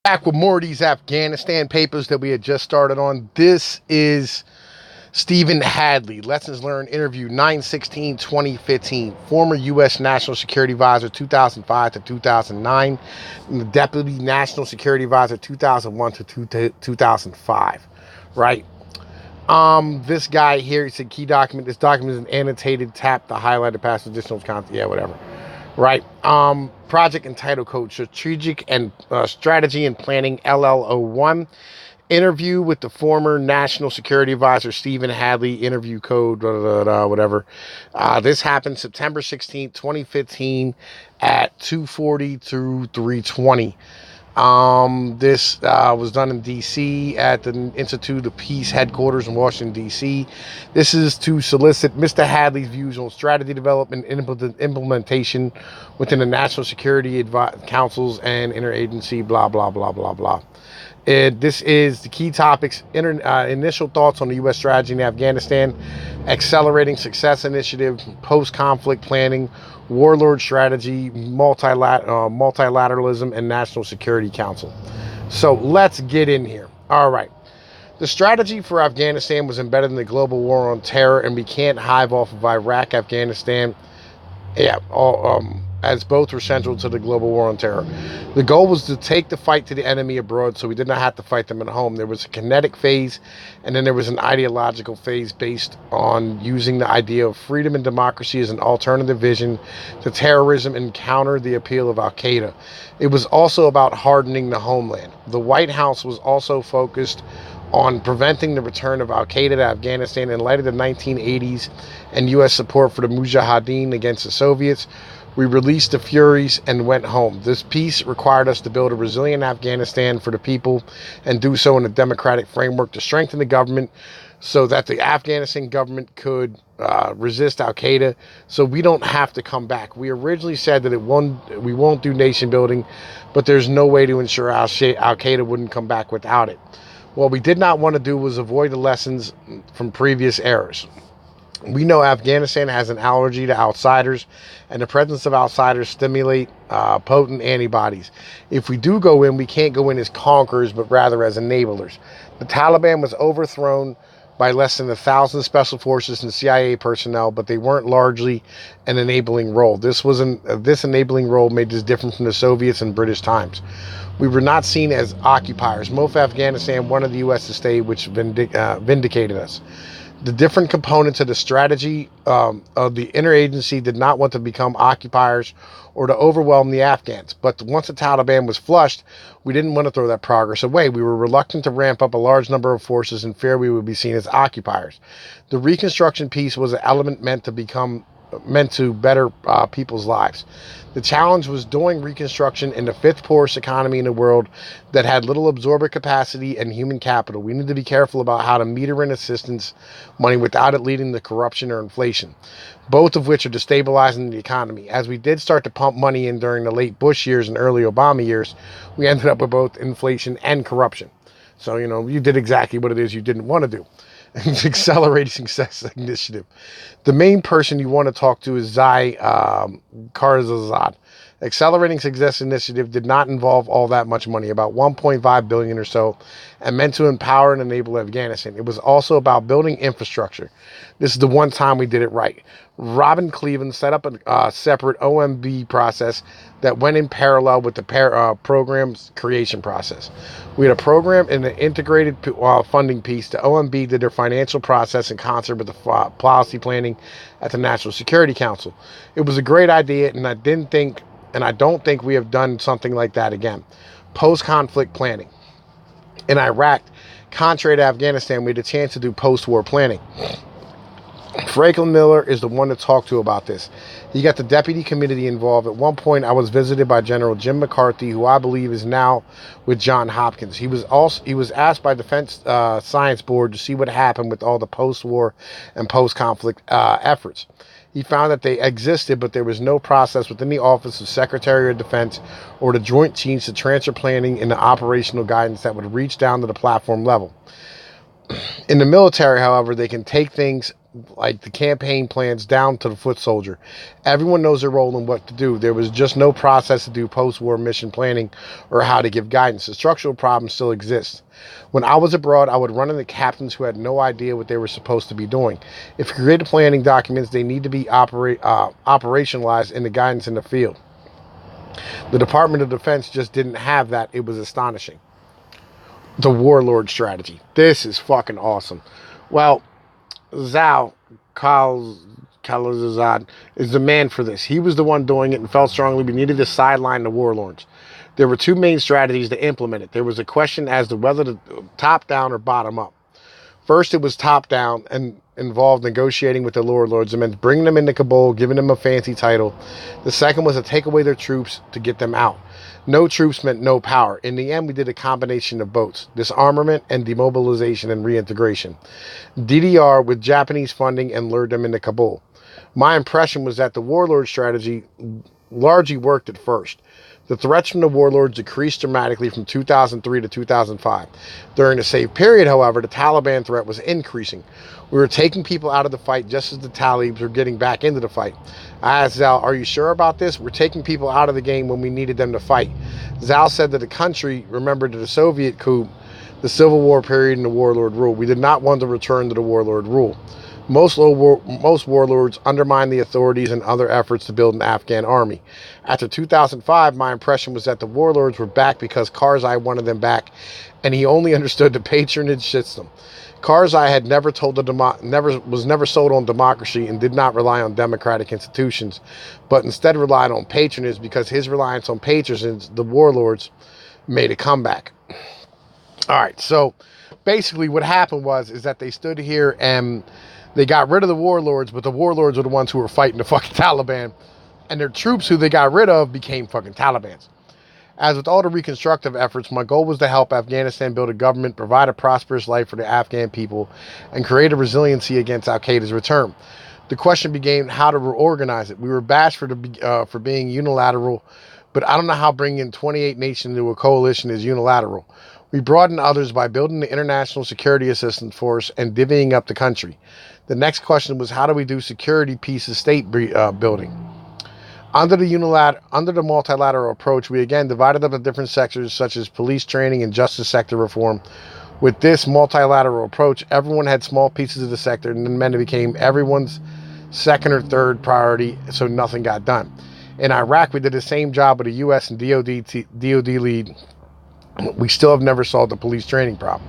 Back with more of these Afghanistan papers that we had just started on. This is Stephen Hadley, Lessons Learned interview 9/16/2015, former U.S. National Security Advisor 2005 to 2009, and the Deputy National Security Advisor 2001 to 2005, right? This guy here, it's a key document. This document is an annotated, tap the highlighted past additional content, yeah, whatever. Right. Project and title code, strategic and strategy and planning LL01. Interview with the former National Security Advisor Stephen Hadley. Interview code, whatever. This happened September 16th, 2015 at 2:40 through 3:20. This was done in D.C. at the Institute of Peace headquarters in Washington, D.C. This is to solicit Mr. Hadley's views on strategy development and implementation within the National Security Councils and interagency, blah, blah, blah, blah, blah. This is the key topics, initial thoughts on the U.S. strategy in Afghanistan, accelerating success initiative, post-conflict planning, warlord strategy, multilateralism, and National Security Council. So let's get in here. All right. The strategy for Afghanistan was embedded in the global war on terror, and we can't hive off of Iraq, Afghanistan, as both were central to the global war on terror. The goal was to take the fight to the enemy abroad so we did not have to fight them at home. There was a kinetic phase, and then there was an ideological phase based on using the idea of freedom and democracy as an alternative vision to terrorism and counter the appeal of Al-Qaeda. It was also about hardening the homeland. The White House was also focused on preventing the return of Al-Qaeda to Afghanistan in light of the 1980s and U.S. support for the Mujahideen against the Soviets. We released the Furies and went home. This peace required us to build a resilient Afghanistan for the people and do so in a democratic framework to strengthen the government so that the Afghanistan government could resist Al-Qaeda so we don't have to come back. We originally said that we won't do nation building, but there's no way to ensure Al-Qaeda wouldn't come back without it. What we did not want to do was avoid the lessons from previous errors. We know Afghanistan has an allergy to outsiders, and the presence of outsiders stimulate potent antibodies. If we do go in, we can't go in as conquerors, but rather as enablers. The Taliban was overthrown by less than 1,000 special forces and CIA personnel, but they weren't largely an enabling role. This enabling role made this different from the Soviets and British times. We were not seen as occupiers. Most of Afghanistan wanted the U.S. to stay, which vindicated us. The different components of the strategy of the interagency did not want to become occupiers or to overwhelm the Afghans. But once the Taliban was flushed, we didn't want to throw that progress away. We were reluctant to ramp up a large number of forces in fear we would be seen as occupiers. The reconstruction piece was an element meant to better people's lives. The challenge was doing reconstruction in the fifth poorest economy in the world that had little absorbent capacity and human capital. We need to be careful about how to meter in assistance money without it leading to corruption or inflation, both of which are destabilizing the economy. As we did start to pump money in during the late Bush years and early Obama years, we ended up with both inflation and corruption. So, you did exactly what it is you didn't want to do. Accelerating Success Initiative. The main person you want to talk to is Zai Karzazad. Accelerating Success Initiative did not involve all that much money, about 1.5 billion or so, and meant to empower and enable Afghanistan. It was also about building infrastructure. This is the one time we did it right. Robin Cleveland set up a separate OMB process that went in parallel with the program's creation process. We had a program and an integrated funding piece. The OMB did their financial process in concert with the policy planning at the National Security Council. It was a great idea, and I don't think we have done something like that again. Post-conflict planning. In Iraq, contrary to Afghanistan, we had a chance to do post-war planning. Franklin Miller is the one to talk to about this. He got the deputy committee involved. At one point, I was visited by General Jim McCarthy, who I believe is now with Johns Hopkins. He was asked by Defense Science Board to see what happened with all the post-war and post-conflict efforts. He found that they existed, but there was no process within the Office of Secretary of Defense or the Joint Teams to transfer planning and the operational guidance that would reach down to the platform level. In the military, however, they can take things like the campaign plans down to the foot soldier. Everyone knows their role and what to do. There was just no process to do post-war mission planning or how to give guidance. The structural problem still exists. When I was abroad, I would run into captains who had no idea what they were supposed to be doing. If you create planning documents, they need to be operationalized in the guidance in the field. The Department of Defense just didn't have that. It was astonishing. The Warlord strategy. This is fucking awesome. Well, Zal Khalilzad is the man for this. He was the one doing it and felt strongly we needed to sideline the Warlords. There were two main strategies to implement it. There was a question as to whether to top down or bottom up. First, it was top down and involved negotiating with the Warlords. It meant bringing them into Kabul, giving them a fancy title. The second was to take away their troops to get them out. No troops meant no power. In the end, we did a combination of both, disarmament and demobilization and reintegration. DDR with Japanese funding and lured them into Kabul. My impression was that the Warlord strategy largely worked at first. The threats from the Warlords decreased dramatically from 2003 to 2005. During the same period, however, the Taliban threat was increasing. We were taking people out of the fight just as the Talibs were getting back into the fight. I asked Zal, are you sure about this? We're taking people out of the game when we needed them to fight. Zal said that the country remembered the Soviet coup, the Civil War period, and the Warlord rule. We did not want to return to the Warlord rule. Most warlords undermined the authorities and other efforts to build an Afghan army. After 2005, my impression was that the warlords were back because Karzai wanted them back, and he only understood the patronage system. Karzai had never was never sold on democracy and did not rely on democratic institutions, but instead relied on patronage because his reliance on patronage, the warlords, made a comeback. All right, so basically what happened is that they stood here and they got rid of the warlords, but the warlords were the ones who were fighting the fucking Taliban, and their troops who they got rid of became fucking Talibans. As with all the reconstructive efforts, my goal was to help Afghanistan build a government, provide a prosperous life for the Afghan people, and create a resiliency against Al-Qaeda's return. The question became how to reorganize it. We were bashed for being unilateral, but I don't know how bringing in 28 nations into a coalition is unilateral. We brought in others by building the International Security Assistance Force and divvying up the country. The next question was how do we do security peace of state building? Under the multilateral approach, we again divided up the different sectors such as police training and justice sector reform. With this multilateral approach, everyone had small pieces of the sector and then it became everyone's second or third priority, so nothing got done. In Iraq, we did the same job with the U.S. and DOD lead. We still have never solved the police training problem.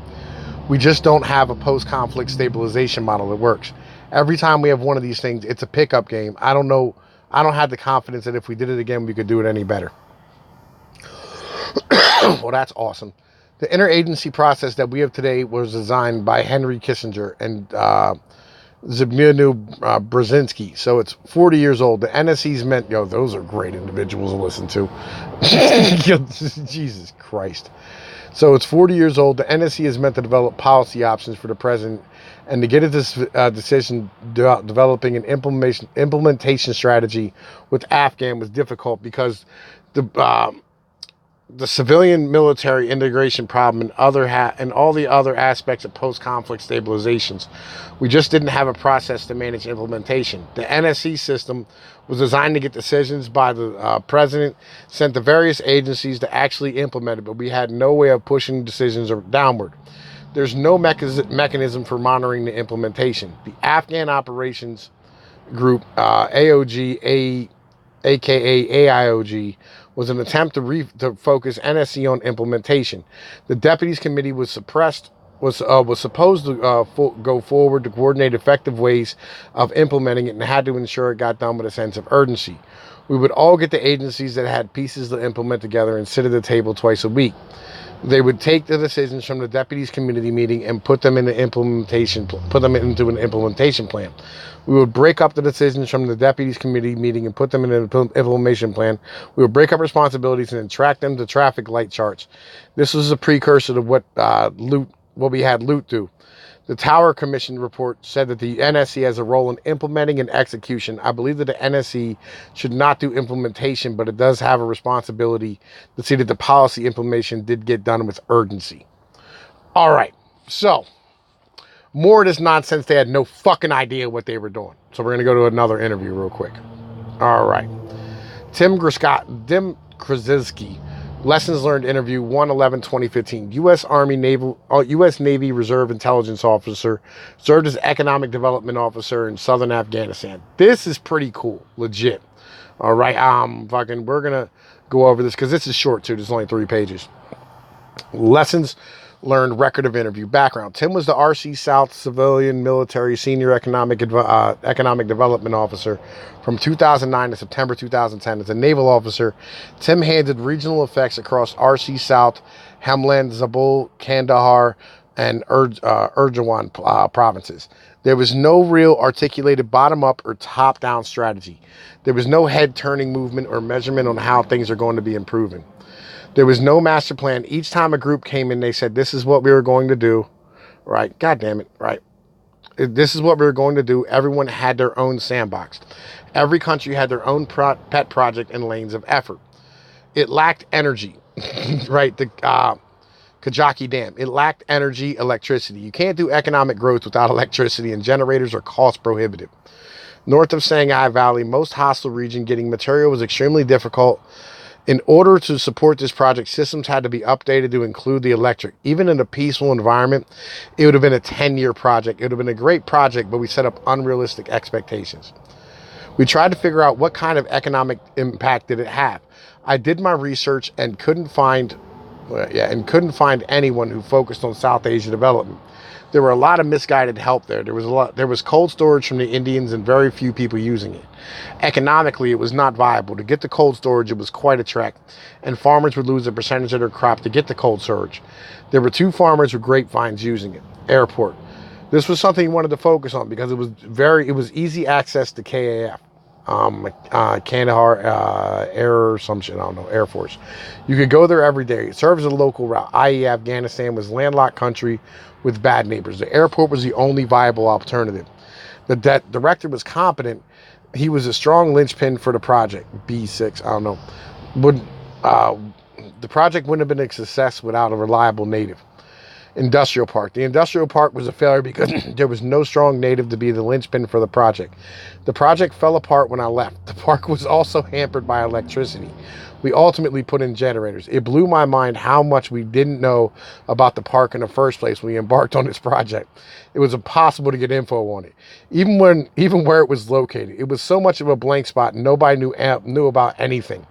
We just don't have a post-conflict stabilization model that works. Every time we have one of these things, it's a pickup game. I don't know. I don't have the confidence that if we did it again, we could do it any better. Well, that's awesome. The interagency process that we have today was designed by Henry Kissinger and Zbigniew Brzezinski. So it's 40 years old. The NSC's meant, those are great individuals to listen to. Jesus Christ. So it's 40 years old. The NSC is meant to develop policy options for the president and to get at this decision, developing an implementation strategy with Afghan was difficult because the civilian military integration problem and all the other aspects of post-conflict stabilizations. We just didn't have a process to manage implementation. The NSC system was designed to get decisions by the president sent to various agencies to actually implement it, but we had no way of pushing decisions downward. There's no mechanism for monitoring the implementation. The Afghan Operations Group, AOG, aka AIOG, was an attempt to focus NSC on implementation. The Deputies Committee was supposed to go forward to coordinate effective ways of implementing it and had to ensure it got done with a sense of urgency. We would all get the agencies that had pieces to implement together and sit at the table twice a week. They would take the decisions from the Deputies Committee meeting and put them into an implementation plan. We would break up the decisions from the Deputies Committee meeting and put them in an implementation plan. We would break up responsibilities and then track them to traffic light charts. This was a precursor to what we had Loot do. The Tower Commission report said that the NSC has a role in implementing and execution. I believe that the NSC should not do implementation, but it does have a responsibility to see that the policy implementation did get done with urgency. All right, so More of this nonsense, they had no fucking idea what they were doing. So we're going to go to another interview real quick. All right. Tim Krasinski, Lessons Learned interview 1/11/2015. U.S. Navy Reserve Intelligence Officer, served as Economic Development Officer in Southern Afghanistan. This is pretty cool, legit. All right, we're gonna go over this because this is short too. There's only 3 pages. Lessons Learned record of interview. Background: Tim was the RC South Civilian Military Senior Economic Development Officer from 2009 to September 2010. As a naval officer, Tim handled regional effects across RC South, Helmand, Zabul, Kandahar, and Urjawan provinces. There was no real articulated bottom-up or top-down strategy. There was no head-turning movement or measurement on how things are going to be improving. There was no master plan. Each time a group came in, they said, this is what we were going to do. Right? God damn it. Right? This is what we were going to do. Everyone had their own sandbox. Every country had their own pet project and lanes of effort. It lacked energy. Right? The Kajaki Dam. It lacked energy, electricity. You can't do economic growth without electricity, and generators are cost prohibitive. North of Sangay Valley, most hostile region, getting material was extremely difficult. In order to support this project, systems had to be updated to include the electric. Even in a peaceful environment, it would have been a 10-year project. It would have been a great project, but we set up unrealistic expectations. We tried to figure out what kind of economic impact did it have. I did my research and couldn't find anyone who focused on South Asia development. There were a lot of misguided help there. There was cold storage from the Indians and very few people using it. Economically, it was not viable. To get the cold storage, it was quite a trek, and farmers would lose a percentage of their crop to get the cold storage. There were 2 farmers with grapevines using it. Airport. This was something he wanted to focus on because it was easy access to KAF. Kandahar Air or some shit, I don't know, Air Force. You could go there every day. It served as a local route, i.e. Afghanistan was a landlocked country with bad neighbors. The airport was the only viable alternative. The director was competent. He was a strong linchpin for the project. B6, I don't know. The project wouldn't have been a success without a reliable native. Industrial Park. The industrial park was a failure because there was no strong native to be the linchpin for the project. The project fell apart when I left. The park was also hampered by electricity. We ultimately put in generators. It blew my mind how much we didn't know about the park in the first place when we embarked on this project. It was impossible to get info on it. Even where it was located. It was so much of a blank spot and nobody knew about anything.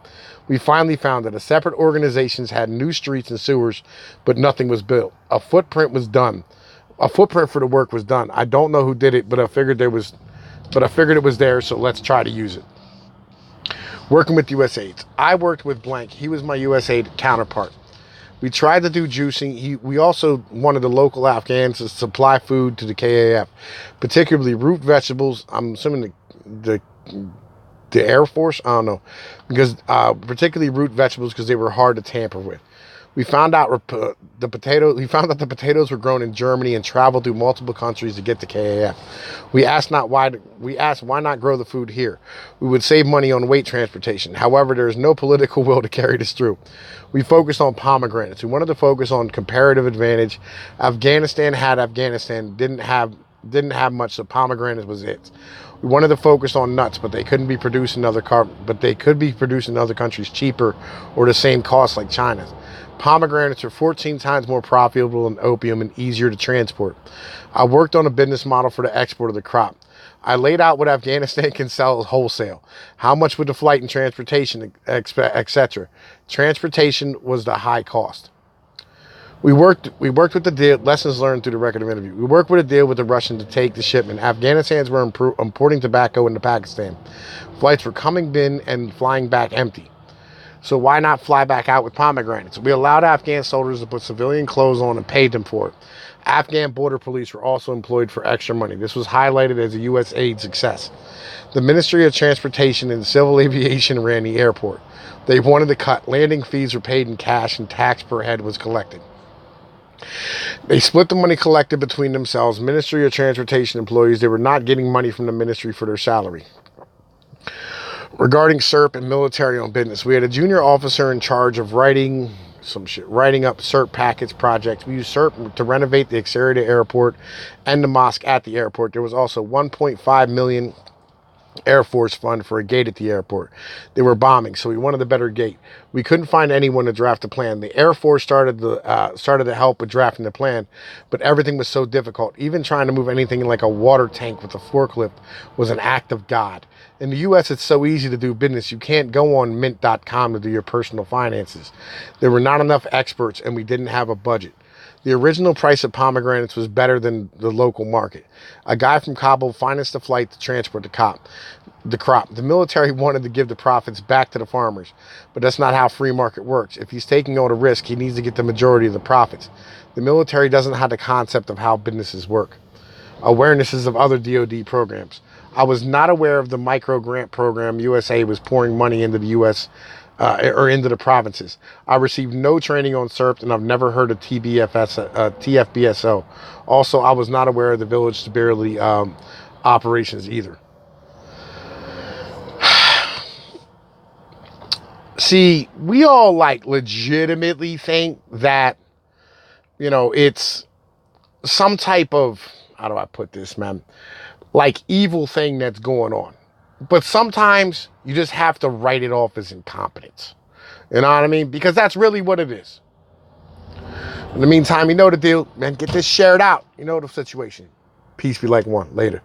We finally found that separate organizations had new streets and sewers, but nothing was built. A footprint was done. A footprint for the work was done. I don't know who did it, but I figured it was there, so let's try to use it. Working with USAID. I worked with blank. He was my USAID counterpart. We tried to do juicing. We also wanted the local Afghans to supply food to the KAF, particularly root vegetables. I'm assuming the Air Force, I don't know, because particularly root vegetables because they were hard to tamper with. We found out the potatoes were grown in Germany and traveled through multiple countries to get to KAF. We asked why not grow the food here. We would save money on weight transportation. However, there is no political will to carry this through. We focused on pomegranates. We wanted to focus on comparative advantage. Afghanistan didn't have much, so pomegranates was it. We wanted to focus on nuts, but they couldn't be produced in other countries cheaper or the same cost like China's. Pomegranates are 14 times more profitable than opium and easier to transport. I worked on a business model for the export of the crop. I laid out what Afghanistan can sell wholesale, how much with the flight and transportation, etc. Transportation was the high cost. We worked with the deal, lessons learned through the record of interview. We worked with a deal with the Russians to take the shipment. Afghanistans were importing tobacco into Pakistan. Flights were coming in and flying back empty. So why not fly back out with pomegranates? We allowed Afghan soldiers to put civilian clothes on and paid them for it. Afghan border police were also employed for extra money. This was highlighted as a USAID success. The Ministry of Transportation and Civil Aviation ran the airport. They wanted to cut. Landing fees were paid in cash and tax per head was collected. They split the money collected between themselves. Ministry of Transportation employees, they were not getting money from the ministry for their salary. Regarding SERP and military on business, we had a junior officer in charge of writing some shit. Writing up CERT package projects. We used CERT to renovate the exterior of the airport and the mosque at the airport. There was also 1.5 million Air Force fund for a gate at the airport. They were bombing, so we wanted a better gate. We couldn't find anyone to draft a plan. The Air Force started to help with drafting the plan, but everything was so difficult. Even trying to move anything like a water tank with a forklift was an act of God. In the U.S., it's so easy to do business. You can't go on mint.com to do your personal finances. There were not enough experts, and we didn't have a budget. The original price of pomegranates was better than the local market. A guy from Kabul financed the flight to transport the crop. The military wanted to give the profits back to the farmers, but that's not how free market works. If he's taking all the risk, he needs to get the majority of the profits. The military doesn't have the concept of how businesses work. Awarenesses of other DoD programs. I was not aware of the micro grant program USA was pouring money into the U.S. Or into the provinces. I received no training on CERP, and I've never heard of TFBSO. Also, I was not aware of the village stability operations either. See, we all like legitimately think that, it's some type of, how do I put this, man? Like evil thing that's going on. But sometimes you just have to write it off as incompetence. You know what I mean? Because that's really what it is. In the meantime, you know the deal, man. Get this shared out. You know the situation. Peace be like one. Later.